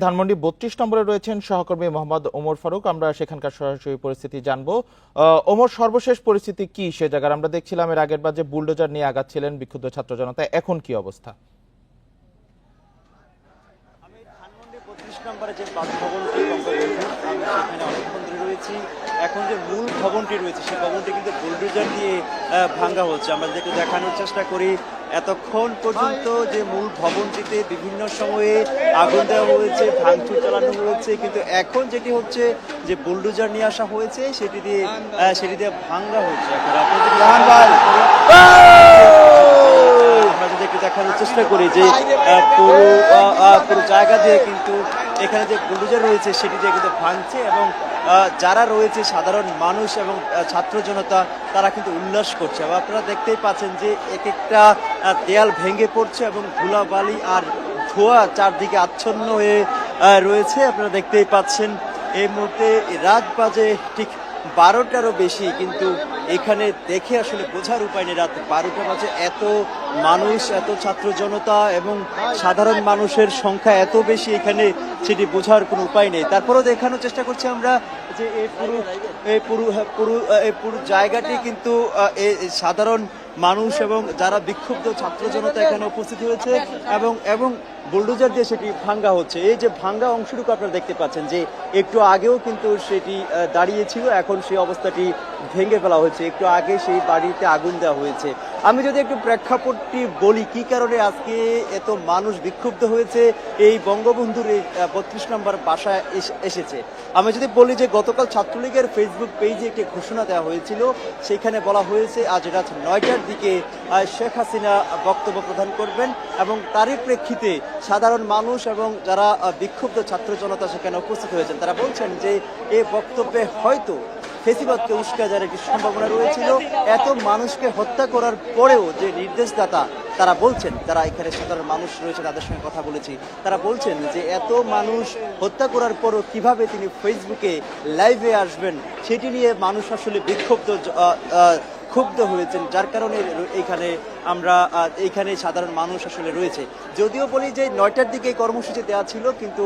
ধানমন্ডি ৩২ নম্বরে রয়েছেন সহকর্মী মোহাম্মদ ওমর ফারুক। আমরা সেখানকার সরাসরি পরিস্থিতি জানবো। ওমর, সর্বশেষ পরিস্থিতি কি সে জায়গার? আমরা দেখছিলাম এর আগের বার যে বুলডোজার নিয়ে আগাচ্ছিলেন বিক্ষুব্ধ ছাত্র জনতা, এখন কি অবস্থা? আমি ধানমন্ডি ৩২ নম্বরে যে ভবনটি আমি সেখানে অনেকক্ষণ ধরে রয়েছি। এখন যে মূল ভবনটি রয়েছে সেই ভবনটি কিন্তু বুলডোজার দিয়ে ভাঙ্গা হচ্ছে। আমরা যেটা দেখানোর চেষ্টা করি, এতক্ষণ পর্যন্ত যে মূল ভবনটিতে বিভিন্ন সময়ে আগুন দেওয়া হয়েছে, ভাঙচুর চালানো হয়েছে, কিন্তু এখন যেটি হচ্ছে যে বুলডোজার নিয়ে আসা হয়েছে সেটি দিয়ে ভাঙ্গা হচ্ছে। এখন আমরা যদি একটু দেখানোর চেষ্টা করি যে পুরো জায়গা দিয়ে কিন্তু এখানে যে বুলডোজার রয়েছে সেটি দিয়ে কিন্তু ভাঙছে এবং যারা রয়েছে সাধারণ মানুষ এবং ছাত্র জনতা তারা কিন্তু উল্লাস করছে। এবং আপনারা দেখতেই পাচ্ছেন যে এক একটা দেয়াল ভেঙে পড়ছে এবং ধুলাবালি আর ধোঁয়া চারদিকে আচ্ছন্ন হয়ে রয়েছে। আপনারা দেখতেই পাচ্ছেন এই মুহূর্তে রাত বাজে ঠিক 12টারও বেশি, কিন্তু এখানে দেখে আসলে বোঝার উপায় নেই রাত 12টা বাজে এত মানুষ, এত ছাত্র জনতা এবং সাধারণ মানুষের সংখ্যা এত বেশি এখানে, সেটি বোঝার কোনো উপায় নেই। তারপরেও দেখানোর চেষ্টা করছি আমরা যে এই পুরো জায়গাটি কিন্তু সাধারণ মানুষ এবং যারা বিক্ষুব্ধ ছাত্র জনতা এখানে উপস্থিত হয়েছে এবং বুলডোজার দিয়ে সেটি ভাঙ্গা হচ্ছে। এই যে ভাঙ্গা অংশটুকু আপনারা দেখতে পাচ্ছেন যে একটু আগেও কিন্তু সেটি দাঁড়িয়েছিল, এখন সেই অবস্থাটি ভেঙে ফেলা হয়েছে। একটু আগে সেই বাড়িতে আগুন দেওয়া হয়েছে। আমি যদি একটু প্রেক্ষাপটটি বলি কি কারণে আজকে এত মানুষ বিক্ষুব্ধ হয়েছে এই বঙ্গবন্ধুর ৩২ নম্বর বাসায় এসেছে, আমি যদি বলি যে গতকাল ছাত্রলীগের ফেসবুক পেজে একটি ঘোষণা দেওয়া হয়েছিল, সেখানে বলা হয়েছে আজ রাত ৯টার দিকে শেখ হাসিনা বক্তব্য প্রদান করবেন এবং তারই প্রেক্ষিতে সাধারণ মানুষ এবং যারা বিক্ষুব্ধ ছাত্র জনতা সেখানে উপস্থিত হয়েছেন তারা বলছেন যে এই বক্তব্যে হয়তো ফেসিবাদকে উস্কা যাওয়ার একটি সম্ভাবনা রয়েছিল। এত মানুষকে হত্যা করার পরেও যে নির্দেশদাতা তারা বলছেন, তারা এখানে সাধারণ মানুষ রয়েছে তাদের সঙ্গে কথা বলেছি, তারা বলছেন যে এত মানুষ হত্যা করার পরও কিভাবে তিনি ফেসবুকে লাইভে আসবেন সেটি নিয়ে মানুষ আসলে ক্ষুব্ধ হয়েছেন, যার কারণে এইখানে সাধারণ মানুষ আসলে রয়েছে। যদিও বলি যে ৯টার দিকে কর্মসূচি দেওয়া ছিল, কিন্তু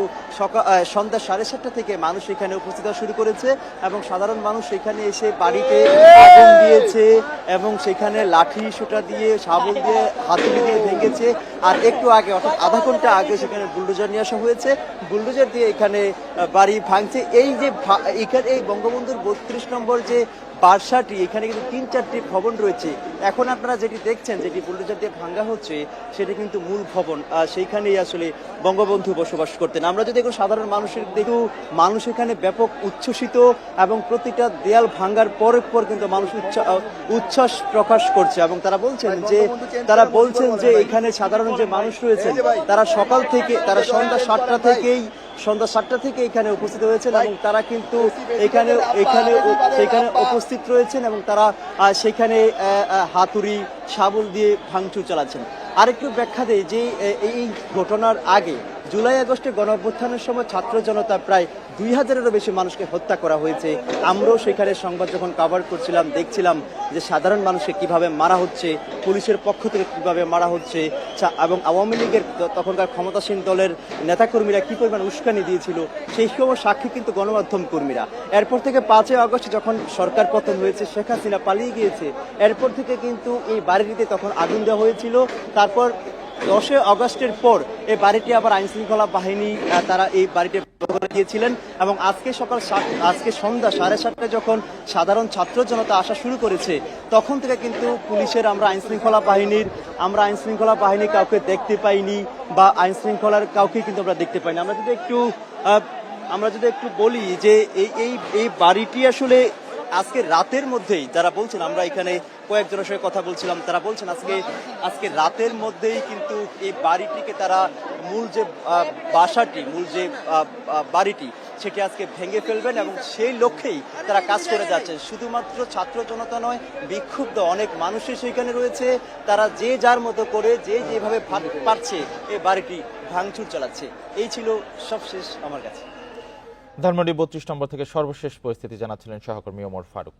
সন্ধ্যা 7:30 থেকে মানুষ এখানে উপস্থিত হওয়া শুরু করেছে এবং সাধারণ মানুষ এখানে এসে বাড়িতে আগুন দিয়েছে এবং সেখানে লাঠি সোঁটা দিয়ে, শাবল দিয়ে, হাতুড়ি দিয়ে ভেঙেছে। আর একটু আগে অর্থাৎ আধা ঘন্টা আগে সেখানে বুলডোজার নিয়ে আসা হয়েছে, বুলডোজার দিয়ে এখানে বাড়ি ভাঙছে। এই যে এখানে এই বঙ্গবন্ধুর ৩২ নম্বর যে বাসাটি, এখানে কিন্তু ৩-৪টি ভবন রয়েছে। এখন আপনারা যেটি দেখছেন, যেটি বুলডোজার দিয়ে ভাঙ্গা হচ্ছে, সেটি কিন্তু মূল ভবন, সেইখানেই আসলে বঙ্গবন্ধু বসবাস করতেন। আমরা যদি এখন সাধারণ মানুষের দেখি, মানুষ এখানে ব্যাপক উচ্ছ্বসিত এবং প্রতিটা দেয়াল ভাঙ্গার পর কিন্তু মানুষ উচ্ছ্বাস প্রকাশ করছে এবং তারা বলছেন যে এখানে সাধারণ যে মানুষ রয়েছেন তারা সকাল থেকে, তারা সন্ধ্যা 7টা থেকে এখানে উপস্থিত হয়েছেন এবং তারা কিন্তু সেখানে উপস্থিত রয়েছেন এবং তারা সেখানে হাতুড়ি, শাবল দিয়ে ভাঙচুর চালাচ্ছেন। আরেকটু ব্যাখ্যা দেই যে এই ঘটনার আগে জুলাই আগস্টে গণঅভ্যুত্থানের সময় ছাত্র জনতা প্রায় 2000-এরও বেশি মানুষকে হত্যা করা হয়েছে। আমরাও সেখানে সংবাদ যখন কভার করছিলাম দেখছিলাম যে সাধারণ মানুষকে কিভাবে মারা হচ্ছে, পুলিশের পক্ষ থেকে কিভাবে মারা হচ্ছে এবং আওয়ামী লীগের তখনকার ক্ষমতাসীন দলের নেতাকর্মীরা কি পরিমাণ উস্কানি দিয়েছিল সেই সময় সাক্ষী কিন্তু গণমাধ্যম কর্মীরা। এরপর থেকে 5ই আগস্ট যখন সরকার পতন হয়েছে, শেখ হাসিনা পালিয়ে গিয়েছে, এরপর থেকে কিন্তু এই বাড়িটিতে তখন আগুন দেওয়া হয়েছিল। তারপর 10 আগস্টের পর এই বাড়িটি আবার আইন শৃঙ্খলা বাহিনী তারা এই বাড়িটি দিয়েছিলেন এবং আজকে সন্ধ্যা 7:30 যখন সাধারণ ছাত্র জনতা আসা শুরু করেছে, তখন থেকে কিন্তু পুলিশের আমরা আইন শৃঙ্খলা বাহিনী কাউকে দেখতে পাইনি বা আইন শৃঙ্খলার কাউকে কিন্তু আমরা দেখতে পাইনি। আমরা যদি একটু বলি যে এই বাড়িটি আসলে আজকে রাতের মধ্যেই, যারা বলছেন, আমরা এখানে কয়েকজনের সঙ্গে কথা বলছিলাম, তারা বলছেন আজকে রাতের মধ্যেই কিন্তু এই বাড়িটিকে তারা মূল যে বাড়িটি সেটি আজকে ভেঙে ফেলবেন এবং সেই লক্ষ্যেই তারা কাজ করে যাচ্ছে। শুধুমাত্র ছাত্র জনতা নয়, বিক্ষুব্ধ অনেক মানুষই সেখানে রয়েছে, তারা যে যার মতো করে যে যেভাবে পারছে এই বাড়িটি ভাঙচুর চালাচ্ছে। এই ছিল সবশেষ আমার কাছে। ধানমন্ডি ৩২ নম্বর থেকে সর্বশেষ পরিস্থিতি জানাচ্ছিলেন সহকর্মী ওমর ফারুক।